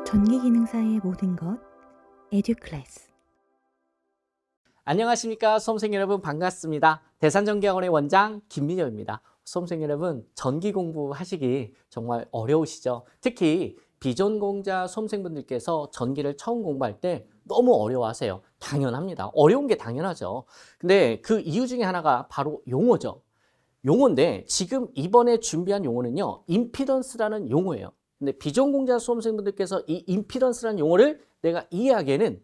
전기기능사의 모든 것 에듀클래스. 안녕하십니까 수험생 여러분, 반갑습니다. 대산전기학원의 원장 김민혁입니다. 수험생 여러분, 전기 공부하시기 정말 어려우시죠? 특히 비전공자 수험생분들께서 전기를 처음 공부할 때 너무 어려워하세요. 당연합니다. 어려운 게 당연하죠. 근데 그 이유 중에 하나가 바로 용어죠. 용어인데 지금 이번에 준비한 용어는요, 임피던스라는 용어예요. 근데 비전공자 수험생분들께서 이 임피던스라는 용어를 내가 이해하기에는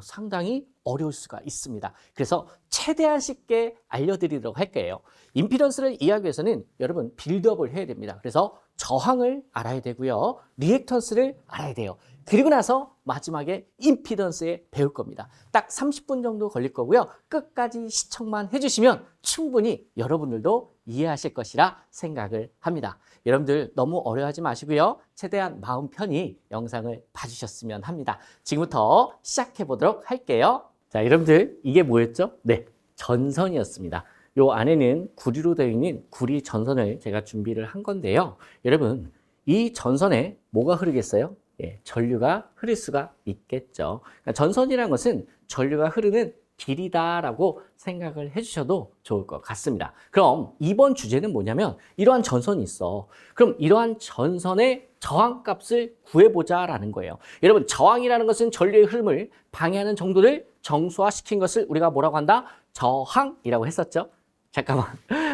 상당히 어려울 수가 있습니다. 그래서 최대한 쉽게 알려드리도록 할게요. 임피던스를 이해하기 위해서는 여러분 빌드업을 해야 됩니다. 그래서 저항을 알아야 되고요, 리액턴스를 알아야 돼요. 그리고 나서 마지막에 임피던스에 배울 겁니다. 딱 30분 정도 걸릴 거고요. 끝까지 시청만 해주시면 충분히 여러분들도 이해하실 것이라 생각을 합니다. 여러분들 너무 어려워하지 마시고요. 최대한 마음 편히 영상을 봐주셨으면 합니다. 지금부터 시작해 보도록 할게요. 자, 여러분들 이게 뭐였죠? 네, 전선이었습니다. 요 안에는 구리로 되어 있는 구리 전선을 제가 준비를 한 건데요. 여러분, 이 전선에 뭐가 흐르겠어요? 예, 전류가 흐를 수가 있겠죠. 그러니까 전선이라는 것은 전류가 흐르는 길이다라고 생각을 해주셔도 좋을 것 같습니다. 그럼 이번 주제는 뭐냐면, 이러한 전선이 있어. 그럼 이러한 전선의 저항값을 구해보자라는 거예요. 여러분, 저항이라는 것은 전류의 흐름을 방해하는 정도를 정수화시킨 것을 우리가 뭐라고 한다? 저항이라고 했었죠. 잠깐만.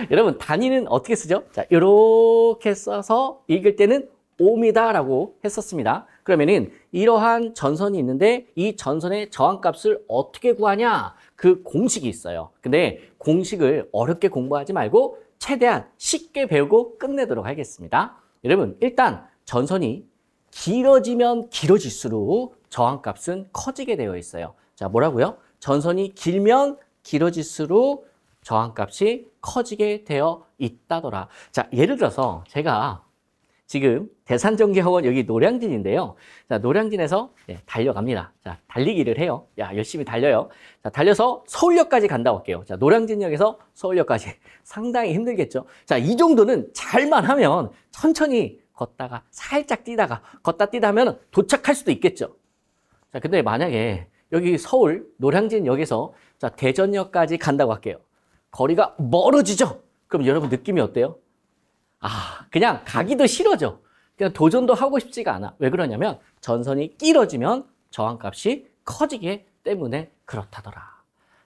여러분, 단위는 어떻게 쓰죠? 자, 이렇게 써서 읽을 때는 옴이다라고 했었습니다. 그러면은 이러한 전선이 있는데 이 전선의 저항값을 어떻게 구하냐? 그 공식이 있어요. 근데 공식을 어렵게 공부하지 말고 최대한 쉽게 배우고 끝내도록 하겠습니다. 여러분, 일단 전선이 길어지면 길어질수록 저항값은 커지게 되어 있어요. 자, 뭐라고요? 전선이 길면 길어질수록 저항값이 커지게 되어 있다더라. 자, 예를 들어서 제가 지금 대산전기학원 여기 노량진인데요. 자, 노량진에서 달려갑니다. 자, 달리기를 해요. 야, 열심히 달려요. 자, 달려서 서울역까지 간다고 할게요. 자, 노량진역에서 서울역까지 상당히 힘들겠죠. 자, 이 정도는 잘만 하면 천천히 걷다가 살짝 뛰다가 걷다 뛰다 하면 도착할 수도 있겠죠. 자, 근데 만약에 여기 서울 노량진역에서 자, 대전역까지 간다고 할게요. 거리가 멀어지죠? 그럼 여러분 느낌이 어때요? 그냥 가기도 싫어져. 그냥 도전도 하고 싶지가 않아. 왜 그러냐면 전선이 길어지면 저항값이 커지기 때문에 그렇다더라.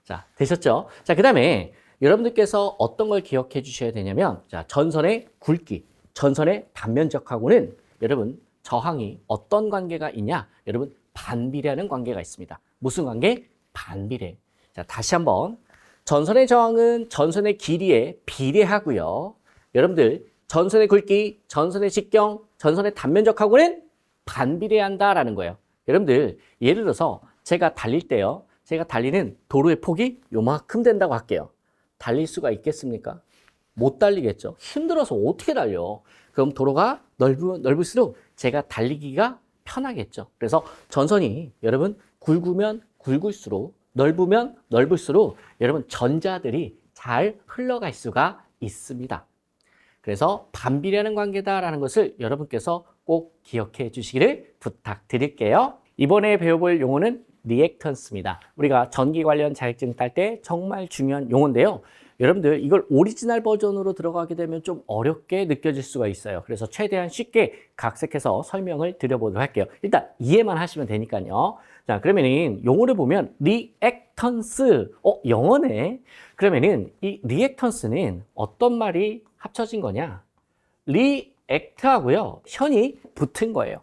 자, 되셨죠? 자, 그 다음에 여러분들께서 어떤 걸 기억해 주셔야 되냐면, 자, 전선의 굵기, 전선의 단면적하고는 여러분 저항이 어떤 관계가 있냐? 여러분, 반비례하는 관계가 있습니다. 무슨 관계? 반비례. 자, 다시 한번. 전선의 저항은 전선의 길이에 비례하고요. 여러분들, 전선의 굵기, 전선의 직경, 전선의 단면적하고는 반비례한다라는 거예요. 여러분들, 예를 들어서 제가 달릴 때요, 제가 달리는 도로의 폭이 요만큼 된다고 할게요. 달릴 수가 있겠습니까? 못 달리겠죠. 힘들어서 어떻게 달려? 그럼 도로가 넓을수록 제가 달리기가 편하겠죠. 그래서 전선이 여러분 굵으면 굵을수록, 넓으면 넓을수록 여러분 전자들이 잘 흘러갈 수가 있습니다. 그래서 반비례하는 관계다라는 것을 여러분께서 꼭 기억해 주시기를 부탁드릴게요. 이번에 배워볼 용어는 리액턴스입니다. 우리가 전기 관련 자격증 딸 때 정말 중요한 용어인데요. 여러분들 이걸 오리지널 버전으로 들어가게 되면 좀 어렵게 느껴질 수가 있어요. 그래서 최대한 쉽게 각색해서 설명을 드려보도록 할게요. 일단 이해만 하시면 되니까요. 자, 그러면은 용어를 보면 리액턴스, 영어네. 그러면은 이 리액턴스는 어떤 말이 합쳐진 거냐? 리액트하고요, 현이 붙은 거예요.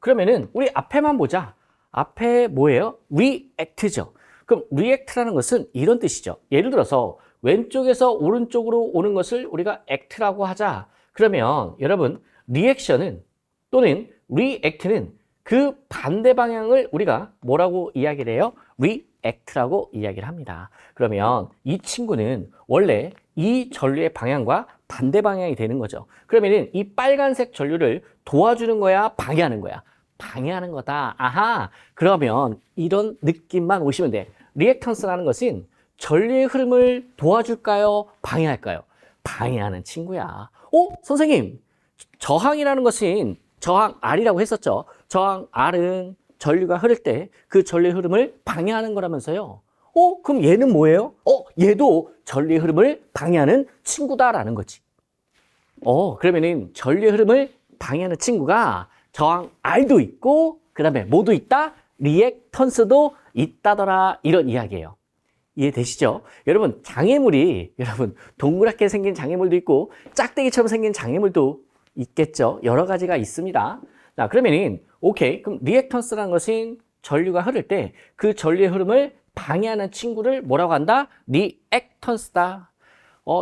그러면은 우리 앞에만 보자. 앞에 뭐예요? 리액트죠. 그럼 리액트라는 것은 이런 뜻이죠. 예를 들어서 왼쪽에서 오른쪽으로 오는 것을 우리가 액트라고 하자. 그러면 여러분, 리액션은 또는 리액트는 그 반대 방향을 우리가 뭐라고 이야기를 해요? 리액트라고 이야기를 합니다. 그러면 이 친구는 원래 이 전류의 방향과 반대 방향이 되는 거죠. 그러면은 이 빨간색 전류를 도와주는 거야, 방해하는 거야? 방해하는 거다. 아하. 그러면 이런 느낌만 오시면 돼. 리액턴스라는 것은 전류의 흐름을 도와줄까요? 방해할까요? 방해하는 친구야. 선생님, 저항이라는 것은 저항 R이라고 했었죠. 저항 R은 전류가 흐를 때 그 전류의 흐름을 방해하는 거라면서요. 그럼 얘는 뭐예요? 얘도 전류의 흐름을 방해하는 친구다라는 거지. 그러면은 전류의 흐름을 방해하는 친구가 저항 R도 있고, 그 다음에 뭐도 있다? 리액턴스도 있다더라. 이런 이야기예요. 이해되시죠? 여러분, 장애물이, 여러분, 동그랗게 생긴 장애물도 있고, 짝대기처럼 생긴 장애물도 있겠죠? 여러 가지가 있습니다. 자, 그러면은, 오케이. 그럼 리액턴스라는 것은 전류가 흐를 때 그 전류의 흐름을 방해하는 친구를 뭐라고 한다? 리액턴스다.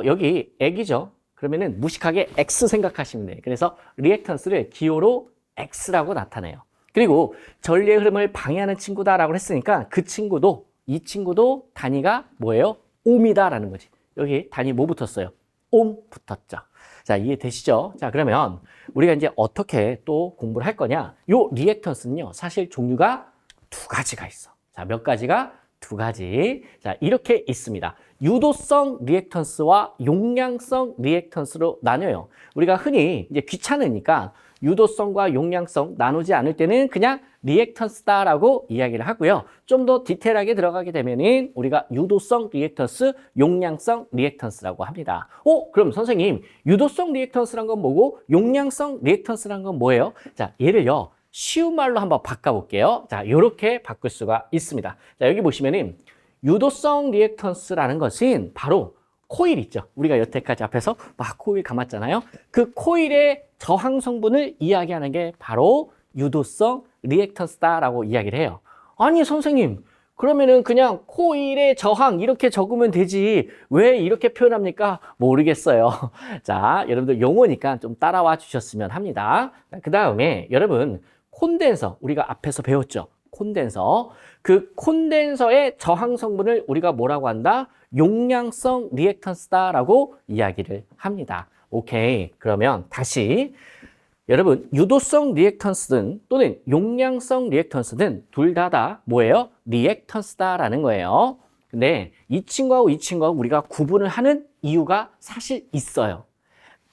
여기 액이죠? 그러면은 무식하게 X 생각하시면 돼요. 그래서 리액턴스를 기호로 X라고 나타내요. 그리고 전류의 흐름을 방해하는 친구다라고 했으니까 이 친구도 단위가 뭐예요? 옴이다라는 거지. 여기 단위 뭐 붙었어요? 옴 붙었죠. 자, 이해되시죠? 자, 그러면 우리가 이제 어떻게 또 공부를 할 거냐? 요 리액턴스는요, 사실 종류가 두 가지가 있어. 자, 몇 가지가? 두 가지. 자, 이렇게 있습니다. 유도성 리액턴스와 용량성 리액턴스로 나뉘어요. 우리가 흔히 이제 귀찮으니까 유도성과 용량성 나누지 않을 때는 그냥 리액턴스다라고 이야기를 하고요. 좀 더 디테일하게 들어가게 되면은 우리가 유도성 리액턴스, 용량성 리액턴스라고 합니다. 그럼 선생님, 유도성 리액턴스란 건 뭐고 용량성 리액턴스란 건 뭐예요? 자, 얘를요, 쉬운 말로 한번 바꿔볼게요. 자, 이렇게 바꿀 수가 있습니다. 자, 여기 보시면은 유도성 리액턴스라는 것은 바로 코일 있죠. 우리가 여태까지 앞에서 막 코일 감았잖아요. 그 코일의 저항 성분을 이야기하는 게 바로 유도성 리액턴스다라고 이야기를 해요. 아니 선생님, 그러면은 그냥 코일의 저항 이렇게 적으면 되지 왜 이렇게 표현합니까? 모르겠어요. 자, 여러분들 용어니까 좀 따라와 주셨으면 합니다. 그 다음에 여러분 콘덴서 우리가 앞에서 배웠죠. 콘덴서. 그 콘덴서의 저항 성분을 우리가 뭐라고 한다? 용량성 리액턴스다라고 이야기를 합니다. 오케이. 그러면 다시 여러분 유도성 리액턴스든 또는 용량성 리액턴스든 둘 다 뭐예요? 리액턴스다라는 거예요. 근데 이 친구하고 이 친구하고 우리가 구분을 하는 이유가 사실 있어요.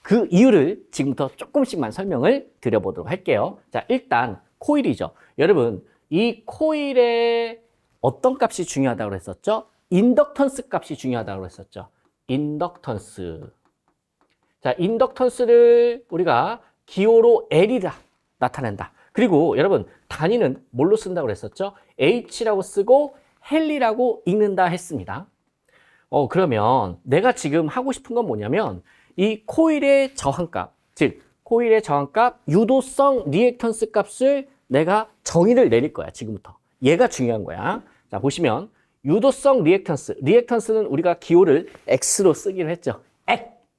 그 이유를 지금부터 조금씩만 설명을 드려보도록 할게요. 자, 일단 코일이죠. 여러분 이 코일의 어떤 값이 중요하다고 했었죠? 인덕턴스 값이 중요하다고 했었죠. 인덕턴스. 자, 인덕턴스를 우리가 기호로 L이다 나타낸다. 그리고 여러분 단위는 뭘로 쓴다고 했었죠? H라고 쓰고 헨리라고 읽는다 했습니다. 그러면 내가 지금 하고 싶은 건 뭐냐면 이 코일의 저항값, 즉 코일의 저항값, 유도성 리액턴스 값을 내가 정의를 내릴 거야. 지금부터. 얘가 중요한 거야. 자, 보시면 유도성 리액턴스, 리액턴스는 우리가 기호를 X로 쓰기로 했죠.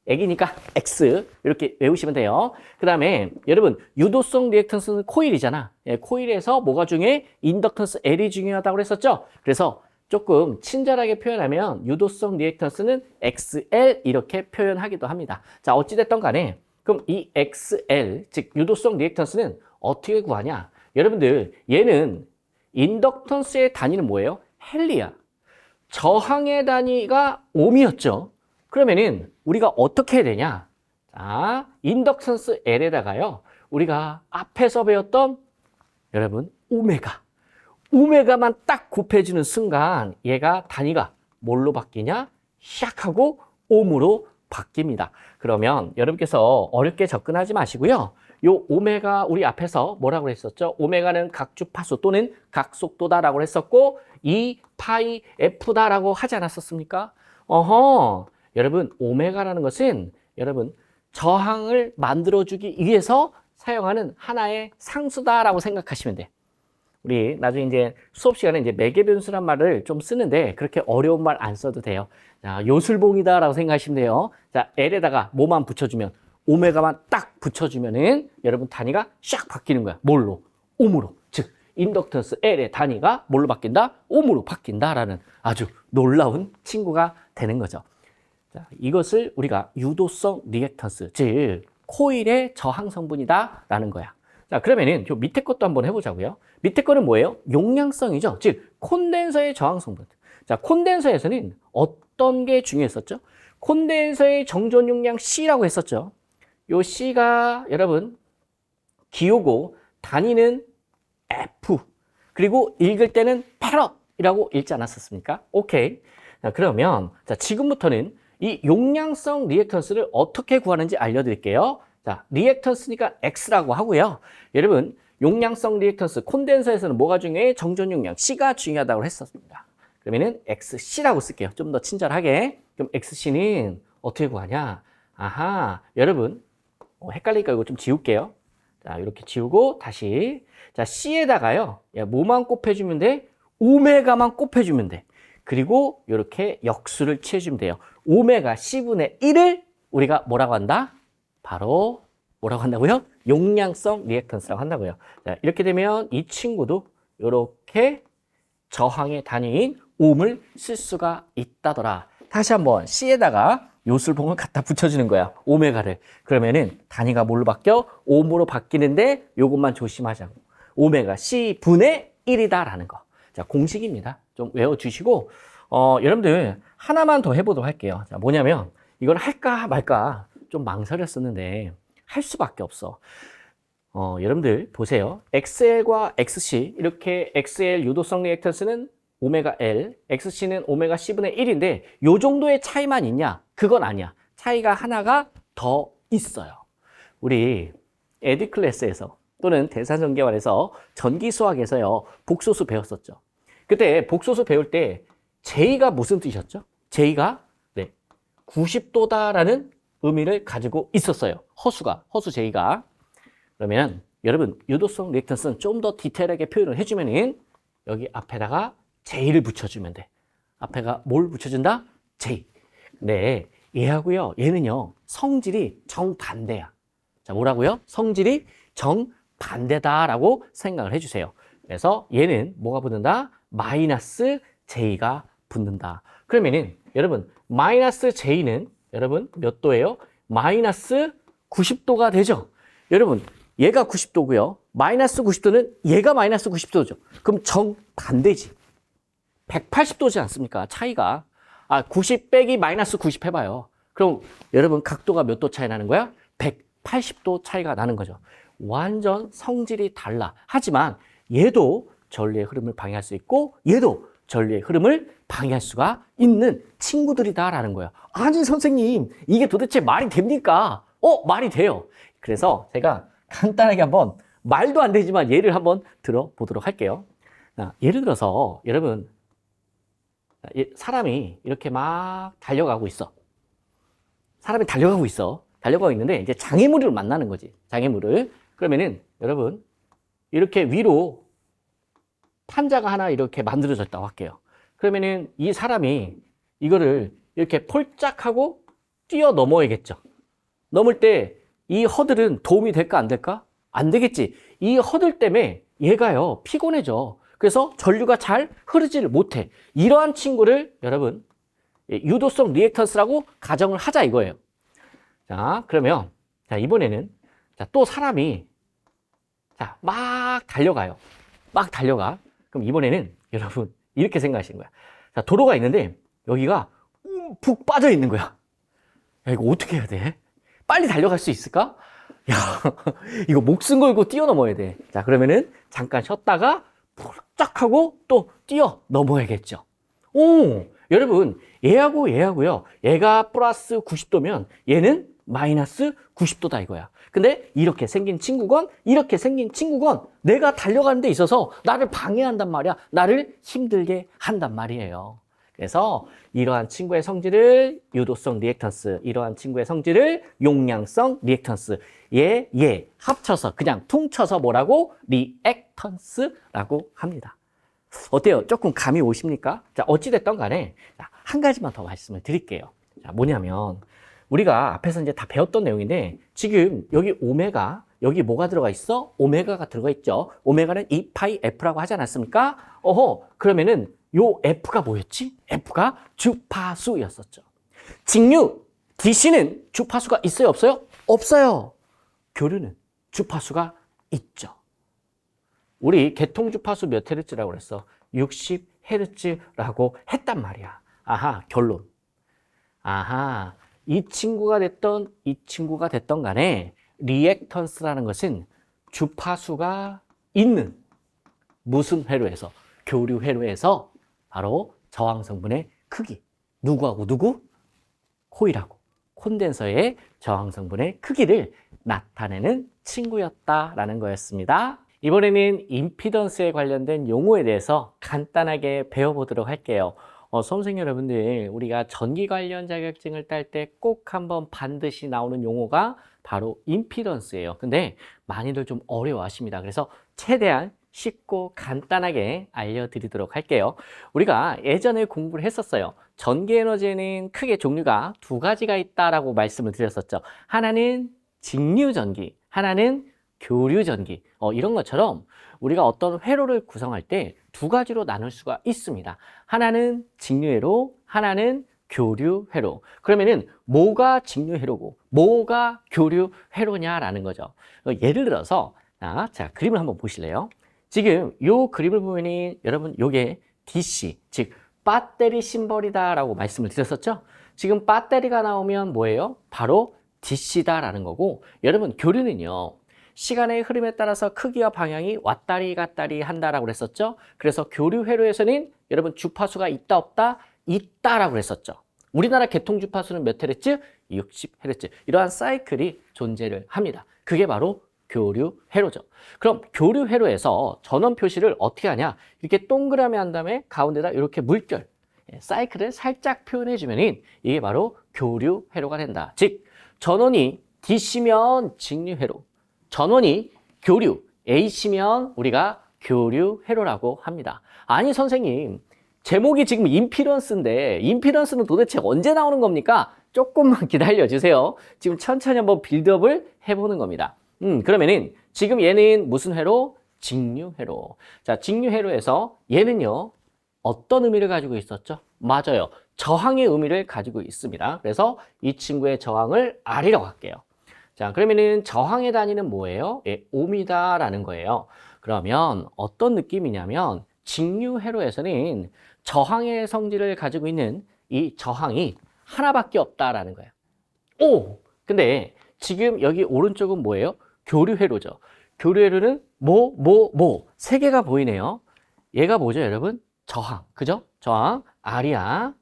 액이니까 X 이렇게 외우시면 돼요. 그 다음에 여러분 유도성 리액턴스는 코일이잖아. 코일에서 뭐가 중요해? 인덕턴스 L이 중요하다고 했었죠. 그래서 조금 친절하게 표현하면 유도성 리액턴스는 XL 이렇게 표현하기도 합니다. 자, 어찌됐든 간에 그럼 이 XL 즉 유도성 리액턴스는 어떻게 구하냐? 여러분들 얘는 인덕턴스의 단위는 뭐예요? 헨리야. 저항의 단위가 옴이었죠. 그러면은 우리가 어떻게 해야 되냐? 자, 인덕턴스 L에다가요. 우리가 앞에서 배웠던 여러분 오메가만 딱 곱해주는 순간 얘가 단위가 뭘로 바뀌냐? 샥하고 옴으로 바뀝니다. 그러면 여러분께서 어렵게 접근하지 마시고요. 요 오메가 우리 앞에서 뭐라고 했었죠? 오메가는 각주파수 또는 각속도다라고 했었고 이 파이 F다라고 하지 않았었습니까? 여러분 오메가라는 것은 여러분 저항을 만들어주기 위해서 사용하는 하나의 상수다라고 생각하시면 돼. 우리 나중에 이제 수업 시간에 이제 매개변수란 말을 좀 쓰는데 그렇게 어려운 말 안 써도 돼요. 자, 요술봉이다라고 생각하시면 돼요. 자, L에다가 뭐만 붙여주면 오메가만 딱 붙여주면은 여러분 단위가 샥 바뀌는 거야. 뭘로? 옴으로. 즉 인덕턴스 L의 단위가 뭘로 바뀐다? 옴으로 바뀐다라는 아주 놀라운 친구가 되는 거죠. 자, 이것을 우리가 유도성 리액턴스, 즉 코일의 저항 성분이다라는 거야. 자, 그러면은 요 밑에 것도 한번 해보자고요. 밑에 거는 뭐예요? 용량성이죠. 즉 콘덴서의 저항 성분. 자, 콘덴서에서는 어떤 게 중요했었죠? 콘덴서의 정전 용량 C라고 했었죠. 요 C가 여러분 기호고 단위는 F. 그리고 읽을 때는 패럿이라고 읽지 않았었습니까? 오케이. 자, 그러면 자, 지금부터는 이 용량성 리액턴스를 어떻게 구하는지 알려드릴게요. 자, 리액턴스니까 X라고 하고요. 여러분, 용량성 리액턴스 콘덴서에서는 뭐가 중요해? 정전 용량 C가 중요하다고 했었습니다. 그러면은 XC라고 쓸게요. 좀 더 친절하게. 그럼 XC는 어떻게 구하냐? 아하, 여러분, 헷갈리니까 이거 좀 지울게요. 자, 이렇게 지우고 다시. 자, C에다가요. 야, 뭐만 곱해주면 돼? 오메가만 곱해주면 돼. 그리고 이렇게 역수를 취해주면 돼요. 오메가 C분의 1을 우리가 뭐라고 한다? 바로 뭐라고 한다고요? 용량성 리액턴스라고 한다고요. 자, 이렇게 되면 이 친구도 이렇게 저항의 단위인 옴을 쓸 수가 있다더라. 다시 한번 C에다가 요술봉을 갖다 붙여주는 거야. 오메가를. 그러면은 단위가 뭘로 바뀌어? 옴으로 바뀌는데 요것만 조심하자고. 오메가 C분의 1이다라는 거. 자, 공식입니다. 좀 외워주시고 여러분들 하나만 더 해보도록 할게요. 자, 뭐냐면 이걸 할까 말까 좀 망설였었는데 할 수밖에 없어. 여러분들 보세요. XL과 XC 이렇게 XL 유도성 리액턴스는 오메가 L, XC는 오메가 C분의 1인데 요 정도의 차이만 있냐? 그건 아니야. 차이가 하나가 더 있어요. 우리 에듀 클래스에서 또는 대사전개원에서 전기수학에서요 복소수 배웠었죠. 그때 복소수 배울 때 J가 무슨 뜻이었죠? J가 90도다라는 의미를 가지고 있었어요. 허수 J가. 그러면 여러분 유도성 리액턴스는 좀 더 디테일하게 표현을 해주면은 여기 앞에다가 J를 붙여주면 돼. 앞에가 뭘 붙여준다? J. 네, 얘하고요. 얘는요. 성질이 정반대야. 자, 뭐라고요? 성질이 정반대다라고 생각을 해주세요. 그래서 얘는 뭐가 붙는다? 마이너스 J가 붙는다. 그러면은 여러분 마이너스 J는 여러분 몇 도예요? 마이너스 90도가 되죠. 여러분 얘가 90도고요. 마이너스 90도는 얘가 마이너스 90도죠. 그럼 정반대지. 180도지 않습니까? 차이가. 90 빼기 마이너스 90 해봐요. 그럼 여러분 각도가 몇 도 차이 나는 거야? 180도 차이가 나는 거죠. 완전 성질이 달라. 하지만 얘도 전류의 흐름을 방해할 수 있고 얘도 전류의 흐름을 방해할 수가 있는 친구들이다라는 거예요. 아니 선생님 이게 도대체 말이 됩니까? 말이 돼요. 그래서 제가 간단하게 한번 말도 안 되지만 예를 한번 들어보도록 할게요. 예를 들어서 여러분 사람이 이렇게 막 달려가고 있어. 사람이 달려가고 있어. 달려가고 있는데 이제 장애물을 만나는 거지. 장애물을. 그러면은 여러분 이렇게 위로 판자가 하나 이렇게 만들어졌다고 할게요. 그러면은 이 사람이 이거를 이렇게 폴짝하고 뛰어 넘어야겠죠. 넘을 때 이 허들은 도움이 될까 안 될까? 안 되겠지. 이 허들 때문에 얘가요 피곤해져. 그래서 전류가 잘 흐르지를 못해. 이러한 친구를 여러분 유도성 리액턴스라고 가정을 하자 이거예요. 자, 그러면 자, 이번에는 자, 또 사람이 자, 막 달려가요. 막 달려가. 그럼 이번에는 여러분 이렇게 생각하시는 거야. 자, 도로가 있는데 여기가 푹 빠져 있는 거야. 야, 이거 어떻게 해야 돼? 빨리 달려갈 수 있을까? 야, 이거 목숨 걸고 뛰어넘어야 돼. 자, 그러면은 잠깐 쉬었다가 폴짝 하고 또 뛰어 넘어야겠죠. 여러분 얘하고요. 얘가 플러스 90도면 얘는 마이너스 90도다 이거야. 근데 이렇게 생긴 친구건 이렇게 생긴 친구건 내가 달려가는 데 있어서 나를 방해한단 말이야. 나를 힘들게 한단 말이에요. 그래서 이러한 친구의 성질을 유도성 리액턴스, 이러한 친구의 성질을 용량성 리액턴스, 얘 합쳐서 그냥 퉁쳐서 뭐라고? 리액턴스라고 합니다. 어때요? 조금 감이 오십니까? 자, 어찌됐든 간에 한 가지만 더 말씀을 드릴게요. 자, 뭐냐면 우리가 앞에서 이제 다 배웠던 내용인데 지금 여기 오메가, 여기 뭐가 들어가 있어? 오메가가 들어가 있죠. 오메가는 2파이 F라고 하지 않았습니까? 그러면은 요 F가 뭐였지? F가 주파수였었죠. 직류 DC는 주파수가 있어요, 없어요? 없어요. 교류는 주파수가 있죠. 우리 개통 주파수 몇 헤르츠라고 그랬어? 60헤르츠라고 했단 말이야. 아하, 결론. 아하, 이 친구가 됐던 간에 리액턴스라는 것은 주파수가 있는 무슨 회로에서? 교류 회로에서 바로 저항 성분의 크기. 누구하고 누구? 코일하고 콘덴서의 저항 성분의 크기를 나타내는 친구였다라는 거였습니다. 이번에는 임피던스에 관련된 용어에 대해서 간단하게 배워보도록 할게요. 수험생 여러분들, 우리가 전기 관련 자격증을 딸 때 꼭 한번 반드시 나오는 용어가 바로 임피던스예요. 근데 많이들 좀 어려워하십니다. 그래서 최대한 쉽고 간단하게 알려드리도록 할게요. 우리가 예전에 공부를 했었어요. 전기 에너지에는 크게 종류가 두 가지가 있다라고 말씀을 드렸었죠. 하나는 직류전기, 하나는 교류전기. 이런 것처럼 우리가 어떤 회로를 구성할 때 두 가지로 나눌 수가 있습니다. 하나는 직류회로, 하나는 교류회로. 그러면은 뭐가 직류회로고 뭐가 교류회로냐라는 거죠. 예를 들어서 자, 그림을 한번 보실래요? 지금 요 그림을 보면은 여러분 요게 DC, 즉 배터리 심벌이다라고 말씀을 드렸었죠. 지금 배터리가 나오면 뭐예요? 바로 DC다라는 거고, 여러분 교류는요, 시간의 흐름에 따라서 크기와 방향이 왔다리 갔다리 한다라고 그랬었죠. 그래서 교류 회로에서는 여러분 주파수가 있다 없다? 있다라고 그랬었죠. 우리나라 개통 주파수는 몇 헤르츠? 60Hz. 이러한 사이클이 존재를 합니다. 그게 바로 교류 회로죠. 그럼 교류 회로에서 전원 표시를 어떻게 하냐? 이렇게 동그라미 한 다음에 가운데다 이렇게 물결, 사이클을 살짝 표현해 주면은 이게 바로 교류 회로가 된다. 즉 전원이 DC면 직류 회로, 전원이 교류 AC면 우리가 교류 회로라고 합니다. 아니 선생님, 제목이 지금 임피던스인데 임피던스는 도대체 언제 나오는 겁니까? 조금만 기다려 주세요. 지금 천천히 한번 빌드업을 해보는 겁니다. 그러면은 지금 얘는 무슨 회로? 직류 회로. 자, 직류 회로에서 얘는요, 어떤 의미를 가지고 있었죠? 맞아요. 저항의 의미를 가지고 있습니다. 그래서 이 친구의 저항을 R이라고 할게요. 자, 그러면은 저항의 단위는 뭐예요? 예, 옴이다라는 거예요. 그러면 어떤 느낌이냐면 직류 회로에서는 저항의 성질을 가지고 있는 이 저항이 하나밖에 없다라는 거예요. 오! 근데 지금 여기 오른쪽은 뭐예요? 교류 회로죠. 교류 회로는 세 개가 보이네요. 얘가 뭐죠, 여러분? 저항. 그죠? 저항 R이야.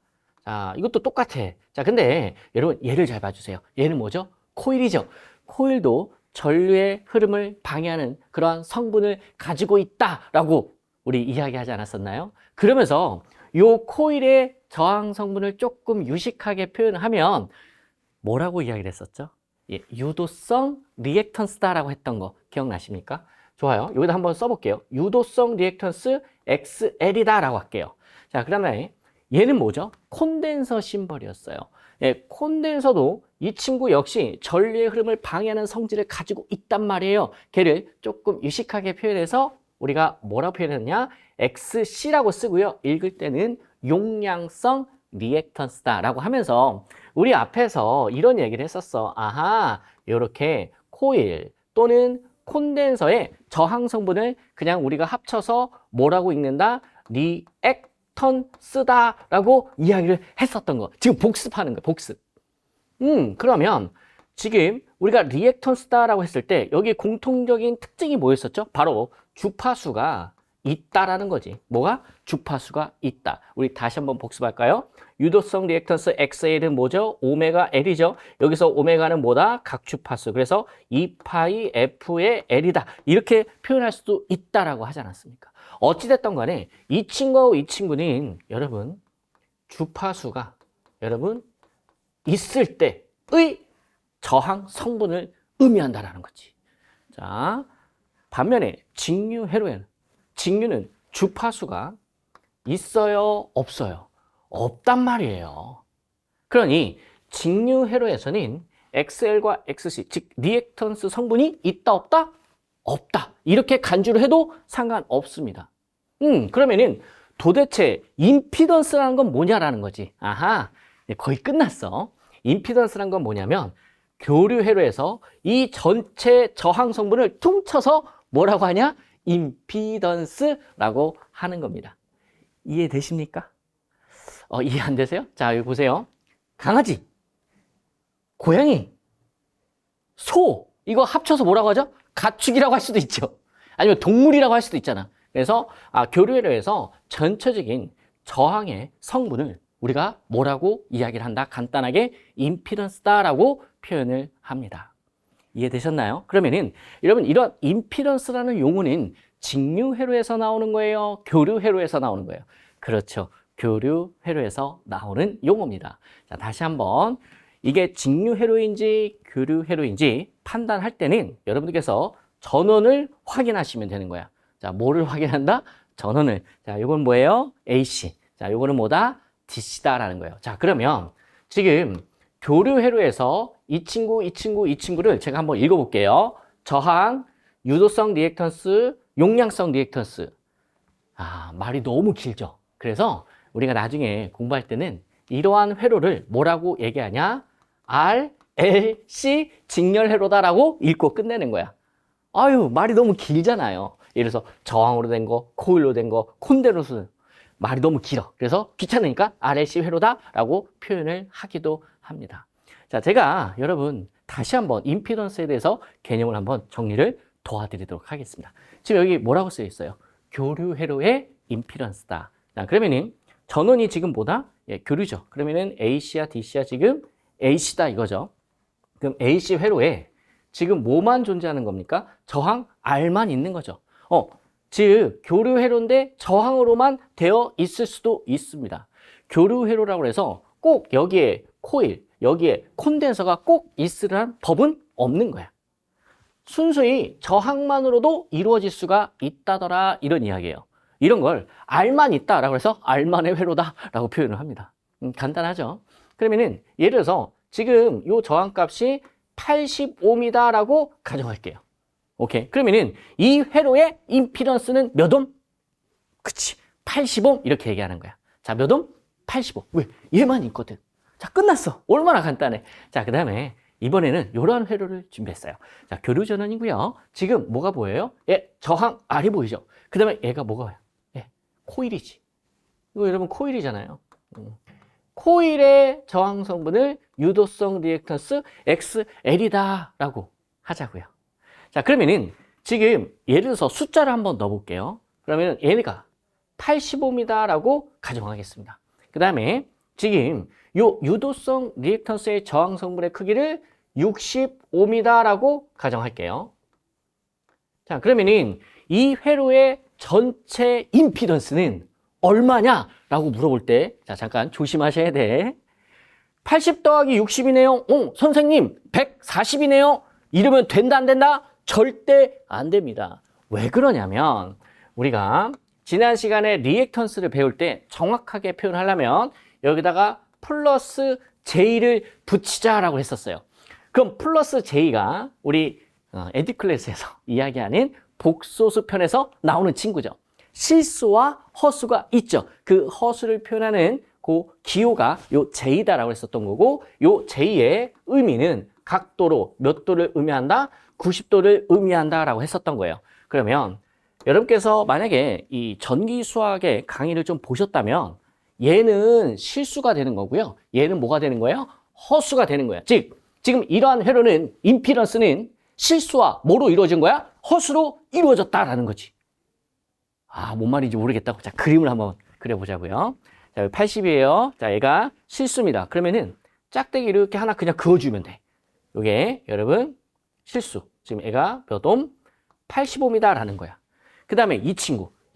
자, 이것도 똑같아. 자, 근데 여러분 얘를 잘 봐주세요. 얘는 뭐죠? 코일이죠. 코일도 전류의 흐름을 방해하는 그러한 성분을 가지고 있다라고 우리 이야기하지 않았었나요? 그러면서 이 코일의 저항 성분을 조금 유식하게 표현하면 뭐라고 이야기를 했었죠? 예, 유도성 리액턴스다라고 했던 거 기억나십니까? 좋아요. 여기다 한번 써볼게요. 유도성 리액턴스 XL이다라고 할게요. 자, 그 다음에 얘는 뭐죠? 콘덴서 심벌이었어요. 예, 콘덴서도 이 친구 역시 전류의 흐름을 방해하는 성질을 가지고 있단 말이에요. 걔를 조금 유식하게 표현해서 우리가 뭐라고 표현했냐? XC라고 쓰고요. 읽을 때는 용량성 리액턴스다라고 하면서 우리 앞에서 이런 얘기를 했었어. 아하, 이렇게 코일 또는 콘덴서의 저항 성분을 그냥 우리가 합쳐서 뭐라고 읽는다? 리액턴스다라고 이야기를 했었던 거. 지금 복습하는 거예요. 복습. 그러면 지금 우리가 리액턴스다라고 했을 때 여기 공통적인 특징이 뭐였었죠? 바로 주파수가 있다라는 거지. 뭐가? 주파수가 있다. 우리 다시 한번 복습할까요? 유도성 리액턴스 XL은 뭐죠? 오메가 L이죠. 여기서 오메가는 뭐다? 각 주파수. 그래서 2파이 F의 L이다. 이렇게 표현할 수도 있다라고 하지 않았습니까? 어찌됐든 간에 이 친구하고 이 친구는 여러분 주파수가 여러분 있을 때의 저항 성분을 의미한다라는 거지. 자, 반면에 직류 회로에는 직류는 주파수가 있어요, 없어요? 없단 말이에요. 그러니 직류 회로에서는 XL과 XC, 즉 리액턴스 성분이 있다, 없다? 없다. 이렇게 간주를 해도 상관없습니다. 그러면은 도대체 임피던스라는 건 뭐냐라는 거지. 아하, 거의 끝났어. 임피던스란 건 뭐냐면 교류 회로에서 이 전체 저항 성분을 퉁쳐서 뭐라고 하냐? 임피던스라고 하는 겁니다. 이해되십니까? 이해 안 되세요? 자, 여기 보세요. 강아지, 고양이, 소, 이거 합쳐서 뭐라고 하죠? 가축이라고 할 수도 있죠. 아니면 동물이라고 할 수도 있잖아. 그래서 교류 회로에서 전체적인 저항의 성분을 우리가 뭐라고 이야기를 한다? 간단하게 임피던스다라고 표현을 합니다. 이해되셨나요? 그러면은 여러분 이런 임피던스라는 용어는 직류 회로에서 나오는 거예요? 교류 회로에서 나오는 거예요? 그렇죠. 교류 회로에서 나오는 용어입니다. 자, 다시 한번 이게 직류 회로인지 교류 회로인지 판단할 때는 여러분들께서 전원을 확인하시면 되는 거야. 자, 뭐를 확인한다? 전원을. 자, 이건 뭐예요? AC. 자, 요거는 뭐다? DC다라는 거예요. 자, 그러면 지금 교류 회로에서 이 친구를 제가 한번 읽어볼게요. 저항, 유도성 리액턴스, 용량성 리액턴스. 말이 너무 길죠. 그래서 우리가 나중에 공부할 때는 이러한 회로를 뭐라고 얘기하냐? RLC 직렬 회로다라고 읽고 끝내는 거야. 아유, 말이 너무 길잖아요. 예를 들어서 저항으로 된 거, 코일로 된 거, 콘덴서로 말이 너무 길어. 그래서 귀찮으니까 RLC 회로다라고 표현을 하기도 합니다. 자, 제가 여러분 다시 한번 임피던스에 대해서 개념을 한번 정리를 도와드리도록 하겠습니다. 지금 여기 뭐라고 쓰여 있어요? 교류 회로의 임피던스다. 자, 그러면은 전원이 지금 뭐다? 예, 교류죠. 그러면은 AC야 DC야 지금 AC다 이거죠. 그럼 AC 회로에 지금 뭐만 존재하는 겁니까? 저항 R만 있는 거죠. 즉 교류 회로인데 저항으로만 되어 있을 수도 있습니다. 교류 회로라고 해서 꼭 여기에 코일, 여기에 콘덴서가 꼭 있으란 법은 없는 거야. 순수히 저항만으로도 이루어질 수가 있다더라 이런 이야기예요. 이런 걸 R만 있다라고 해서 R만의 회로다라고 표현을 합니다. 간단하죠? 그러면은 예를 들어서 지금 이 저항값이 85m라고 가정할게요. 오케이. 그러면은 이 회로의 임피던스는 몇 옴? 그치. 85 이렇게 얘기하는 거야. 자, 몇 옴? 85. 왜? 얘만 있거든. 자, 끝났어. 얼마나 간단해. 자, 그 다음에 이번에는 이러한 회로를 준비했어요. 자, 교류 전원이고요. 지금 뭐가 보여요? 예, 저항 R이 보이죠? 그 다음에 얘가 뭐가 와요? 예, 코일이지. 이거 여러분 코일이잖아요. 코일의 저항 성분을 유도성 리액턴스 XL이다 라고 하자고요. 자, 그러면은 지금 예를 들어서 숫자를 한번 넣어볼게요. 그러면 얘가 85m라고 가정하겠습니다. 그 다음에 지금 요 유도성 리액턴스의 저항 성분의 크기를 65m라고 가정할게요. 자, 그러면은 이 회로의 전체 임피던스는 얼마냐라고 물어볼 때, 자, 잠깐 조심하셔야 돼. 80 더하기 60이네요. 선생님, 140이네요. 이러면 된다, 안 된다? 절대 안 됩니다. 왜 그러냐면, 우리가 지난 시간에 리액턴스를 배울 때 정확하게 표현하려면 여기다가 플러스 J를 붙이자라고 했었어요. 그럼 플러스 J가 우리 에듀클래스에서 이야기하는 복소수 편에서 나오는 친구죠. 실수와 허수가 있죠. 그 허수를 표현하는 그 기호가 요 J다라고 했었던 거고, 요 J의 의미는 각도로 몇 도를 의미한다? 90도를 의미한다라고 했었던 거예요. 그러면 여러분께서 만약에 이 전기 수학의 강의를 좀 보셨다면 얘는 실수가 되는 거고요. 얘는 뭐가 되는 거예요? 허수가 되는 거예요. 즉, 지금 이러한 회로는 임피던스는 실수와 뭐로 이루어진 거야? 허수로 이루어졌다라는 거지. 뭔 말인지 모르겠다고. 자, 그림을 한번 그려보자고요. 자, 80이에요. 자, 얘가 실수입니다. 그러면은 짝대기 이렇게 하나 그냥 그어주면 돼. 요게 여러분 실수. 지금 얘가 몇 옴? 85m라는 거야. 그 다음에 이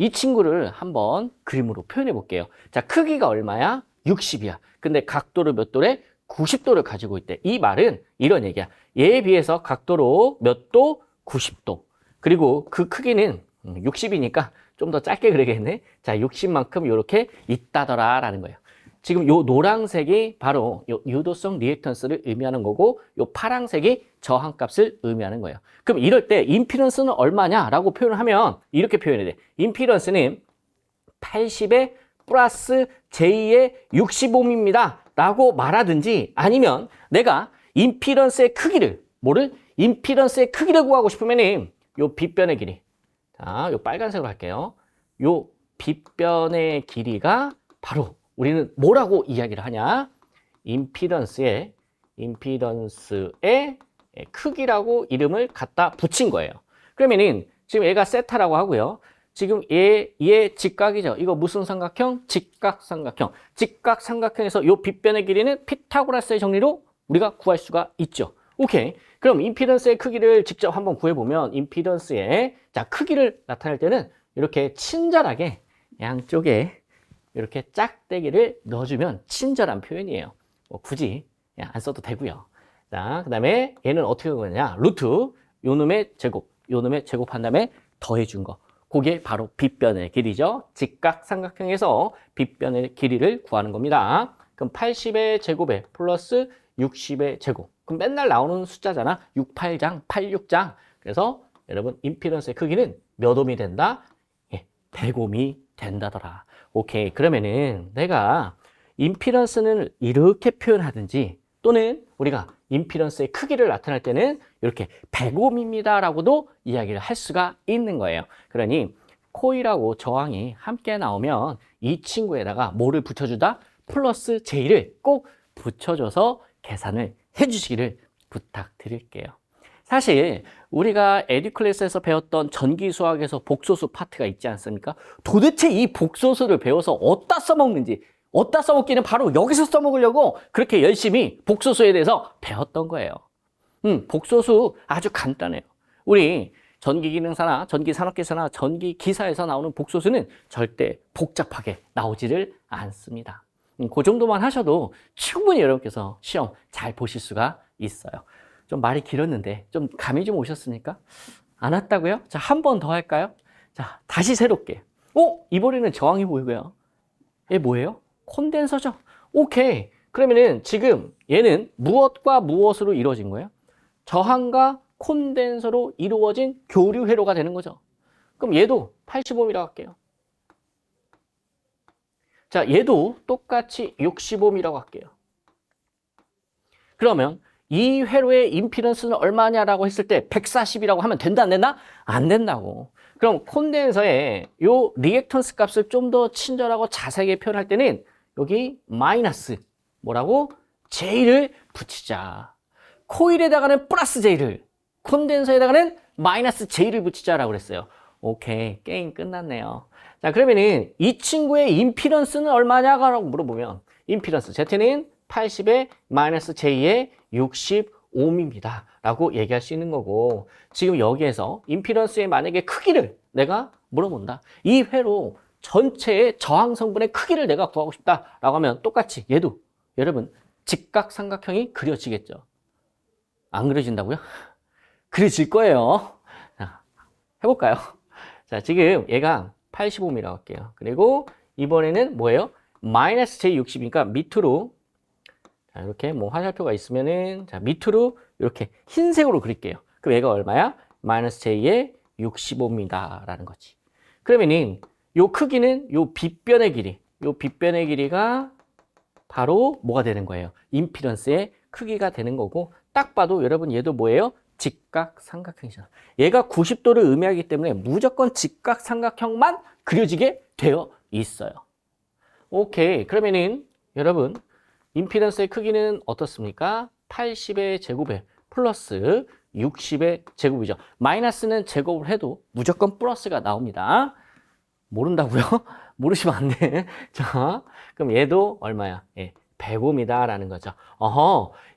친구를 한번 그림으로 표현해 볼게요. 자, 크기가 얼마야? 60이야. 근데 각도를 몇 도래? 90도를 가지고 있대. 이 말은 이런 얘기야. 얘에 비해서 각도로 몇 도? 90도. 그리고 그 크기는 60이니까 좀 더 짧게 그리겠네. 자, 60만큼 이렇게 있다더라 라는 거예요. 지금 요 노란색이 바로 요 유도성 리액턴스를 의미하는 거고, 요 파란색이 저항값을 의미하는 거예요. 그럼 이럴 때 임피던스는 얼마냐라고 표현을 하면 이렇게 표현해야 돼. 임피던스는 80에 플러스 J의 65입니다 라고 말하든지, 아니면 내가 임피던스의 크기를, 임피던스의 크기를 구하고 싶으면은 요 빗변의 길이, 자, 요 빨간색으로 할게요. 요 빗변의 길이가 바로 우리는 뭐라고 이야기를 하냐? 임피던스의 크기라고 이름을 갖다 붙인 거예요. 그러면은 지금 얘가 세타라고 하고요. 지금 얘 직각이죠. 이거 무슨 삼각형? 직각삼각형. 직각삼각형에서 요 빗변의 길이는 피타고라스의 정리로 우리가 구할 수가 있죠. 오케이. 그럼 임피던스의 크기를 직접 한번 구해보면 임피던스의 자 크기를 나타낼 때는 이렇게 친절하게 양쪽에 이렇게 짝대기를 넣어주면 친절한 표현이에요. 뭐 굳이 안 써도 되고요. 자, 그 다음에 얘는 어떻게 보느냐? 루트 요 놈의 제곱, 요 놈의 제곱한 다음에 더해준 거. 그게 바로 빗변의 길이죠. 직각삼각형에서 빗변의 길이를 구하는 겁니다. 그럼 80의 제곱에 플러스 60의 제곱. 그럼 맨날 나오는 숫자잖아. 68장, 86장. 그래서 여러분 임피던스의 크기는 몇 옴이 된다? 예, 100옴이 된다더라. 오케이. 그러면은 내가 임피던스는 이렇게 표현하든지 또는 우리가 임피던스의 크기를 나타낼 때는 이렇게 100옴입니다 라고도 이야기를 할 수가 있는 거예요. 그러니 코일하고 저항이 함께 나오면 이 친구에다가 뭐를 붙여주다? 플러스 J를 꼭 붙여줘서 계산을 해주시기를 부탁드릴게요. 사실 우리가 에듀클래스에서 배웠던 전기수학에서 복소수 파트가 있지 않습니까? 도대체 이 복소수를 배워서 어디다 써먹는지 어디다 써먹기는 바로 여기서 써먹으려고 그렇게 열심히 복소수에 대해서 배웠던 거예요. 복소수 아주 간단해요. 우리 전기기능사나 전기산업기사나 전기기사에서 나오는 복소수는 절대 복잡하게 나오지를 않습니다. 그 정도만 하셔도 충분히 여러분께서 시험 잘 보실 수가 있어요. 좀 말이 길었는데 좀 감이 좀 오셨습니까? 안 왔다고요? 자, 한 번 더 할까요? 자, 다시 새롭게. 이번에는 저항이 보이고요. 얘 뭐예요? 콘덴서죠. 오케이. 그러면은 지금 얘는 무엇과 무엇으로 이루어진 거예요? 저항과 콘덴서로 이루어진 교류 회로가 되는 거죠. 그럼 얘도 80옴이라고 할게요. 자, 얘도 똑같이 60옴이라고 할게요. 그러면 이 회로의 임피던스는 얼마냐라고 했을 때 140이라고 하면 된다 안 된다? 안 된다고. 그럼 콘덴서의 요 리액턴스 값을 좀 더 친절하고 자세하게 표현할 때는 여기 마이너스 뭐라고? J를 붙이자. 코일에다가는 플러스 J를, 콘덴서에다가는 마이너스 J를 붙이자라고 그랬어요. 오케이, 게임 끝났네요. 자, 그러면은 이 친구의 임피던스는 얼마냐라고 물어보면 임피던스 Z는 80에 마이너스 J에 60옴입니다 라고 얘기할 수 있는 거고, 지금 여기에서 임피던스의 만약에 크기를 내가 물어본다. 이 회로 전체의 저항 성분의 크기를 내가 구하고 싶다라고 하면 똑같이 얘도 여러분 직각삼각형이 그려지겠죠. 안 그려진다고요? 그려질 거예요. 자, 해볼까요? 자, 지금 얘가 85mm라고 할게요. 그리고 이번에는 뭐예요? 마이너스 J60이니까 밑으로 자, 이렇게 뭐 화살표가 있으면은 자, 밑으로 이렇게 흰색으로 그릴게요. 그럼 얘가 얼마야? 마이너스 J에 65mm라는 거지. 그러면은 요 크기는 요 빗변의 길이, 요 빗변의 길이가 바로 뭐가 되는 거예요? 임피던스의 크기가 되는 거고, 딱 봐도 여러분 얘도 뭐예요? 직각삼각형이잖아. 얘가 90도를 의미하기 때문에 무조건 직각삼각형만 그려지게 되어 있어요. 오케이. 그러면은 여러분 임피던스의 크기는 어떻습니까? 80의 제곱에 플러스 60의 제곱이죠. 마이너스는 제곱을 해도 무조건 플러스가 나옵니다. 모른다고요? 모르시면 안 돼. 자, 그럼 얘도 얼마야? 예, 100옴이다라는 거죠.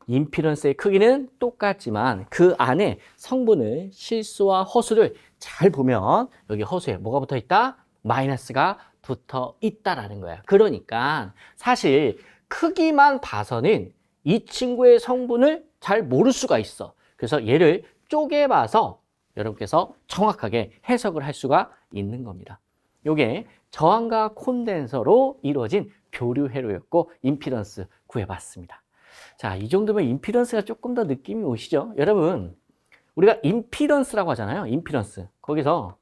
임피던스의 크기는 똑같지만 그 안에 성분을 실수와 허수를 잘 보면 여기 허수에 뭐가 붙어 있다? 마이너스가 붙어 있다라는 거야. 그러니까 사실 크기만 봐서는 이 친구의 성분을 잘 모를 수가 있어. 그래서 얘를 쪼개봐서 여러분께서 정확하게 해석을 할 수가 있는 겁니다. 요게 저항과 콘덴서로 이루어진 교류 회로였고 임피던스 구해봤습니다. 자, 이 정도면 임피던스가 조금 더 느낌이 오시죠? 여러분, 우리가 임피던스라고 하잖아요. 임피던스. 거기서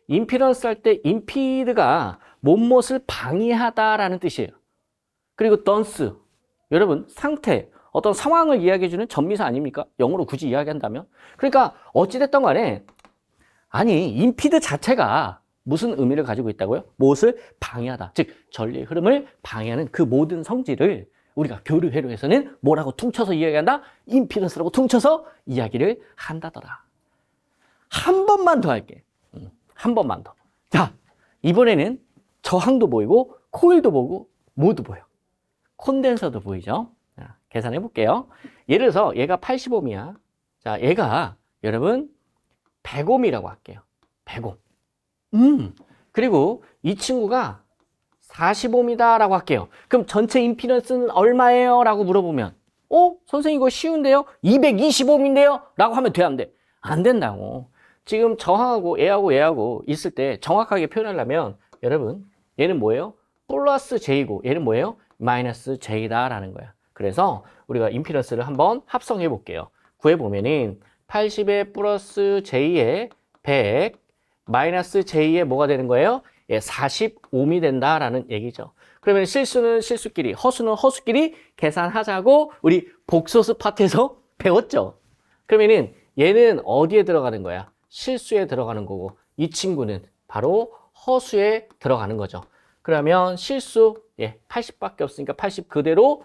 임피던스 할 때 임피드가 못못을 방해하다라는 뜻이에요. 그리고 던스, 여러분 상태, 어떤 상황을 이야기해주는 전미사 아닙니까? 영어로 굳이 이야기한다면. 그러니까 어찌됐든 간에 아니 임피드 자체가 무슨 의미를 가지고 있다고요? 무엇을 방해하다. 즉 전리의 흐름을 방해하는 그 모든 성질을 우리가 교류 회로에서는 뭐라고 퉁쳐서 이야기한다? 임피던스라고 퉁쳐서 이야기를 한다더라. 한 번만 더 할게. 한 번만 더. 자, 이번에는 저항도 보이고 코일도 보고 모두 보여. 콘덴서도 보이죠? 자, 계산해 볼게요. 예를 들어서 얘가 80옴이야. 자, 얘가 여러분 100옴이라고 할게요. 100옴. 그리고 이 친구가 40옴이다 라고 할게요. 그럼 전체 임피던스는 얼마예요? 라고 물어보면 선생님 이거 쉬운데요? 220옴인데요? 라고 하면 돼, 안 돼? 안 된다고. 지금 저항하고 얘하고 있을 때 정확하게 표현하려면 여러분 얘는 뭐예요? 플러스 J고 얘는 뭐예요? 마이너스 J다 라는 거야. 그래서 우리가 임피던스를 한번 합성해 볼게요. 구해보면은 80에 플러스 J에 100 마이너스 J에 뭐가 되는 거예요? 예, 40옴이 된다라는 얘기죠. 그러면 실수는 실수끼리, 허수는 허수끼리 계산하자고 우리 복소수 파트에서 배웠죠. 그러면은 얘는 어디에 들어가는 거야? 실수에 들어가는 거고 이 친구는 바로 허수에 들어가는 거죠. 그러면 실수 80밖에 없으니까 80 그대로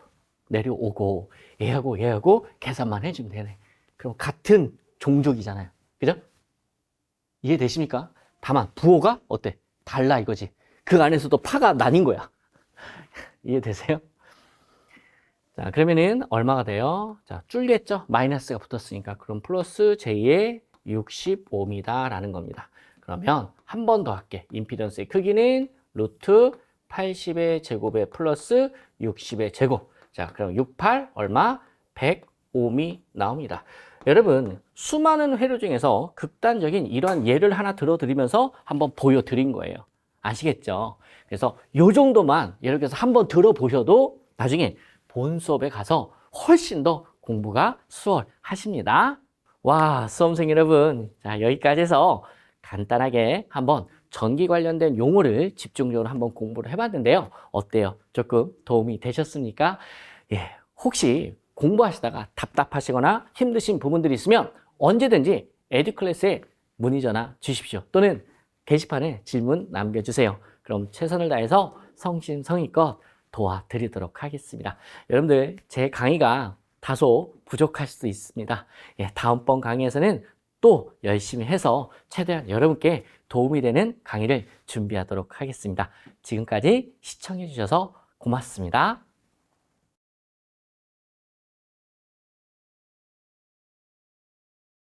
내려오고 얘하고 계산만 해주면 되네. 그럼 같은 종족이잖아요. 그죠? 이해되십니까? 다만 부호가 어때? 달라 이거지. 그 안에서도 파가 나뉜 거야. 이해되세요? 자, 그러면은 얼마가 돼요? 자, 줄겠죠? 마이너스가 붙었으니까. 그럼 플러스 J의 65이다 라는 겁니다. 그러면 한 번 더 할게. 임피던스의 크기는 루트 80의 제곱에 플러스 60의 제곱. 자, 그럼 68 얼마? 100옴이 나옵니다. 여러분, 수많은 회로 중에서 극단적인 이러한 예를 하나 들어드리면서 한번 보여드린 거예요. 아시겠죠? 그래서 요 정도만 예를 들어서 한번 들어보셔도 나중에 본 수업에 가서 훨씬 더 공부가 수월하십니다. 와, 수험생 여러분. 자, 여기까지 해서 간단하게 한번 전기 관련된 용어를 집중적으로 한번 공부를 해봤는데요. 어때요? 조금 도움이 되셨습니까? 예, 혹시 공부하시다가 답답하시거나 힘드신 부분들이 있으면 언제든지 에듀클래스에 문의 전화 주십시오. 또는 게시판에 질문 남겨주세요. 그럼 최선을 다해서 성심성의껏 도와드리도록 하겠습니다. 여러분들 제 강의가 다소 부족할 수도 있습니다. 예, 다음번 강의에서는 또 열심히 해서 최대한 여러분께 도움이 되는 강의를 준비하도록 하겠습니다. 지금까지 시청해 주셔서 고맙습니다.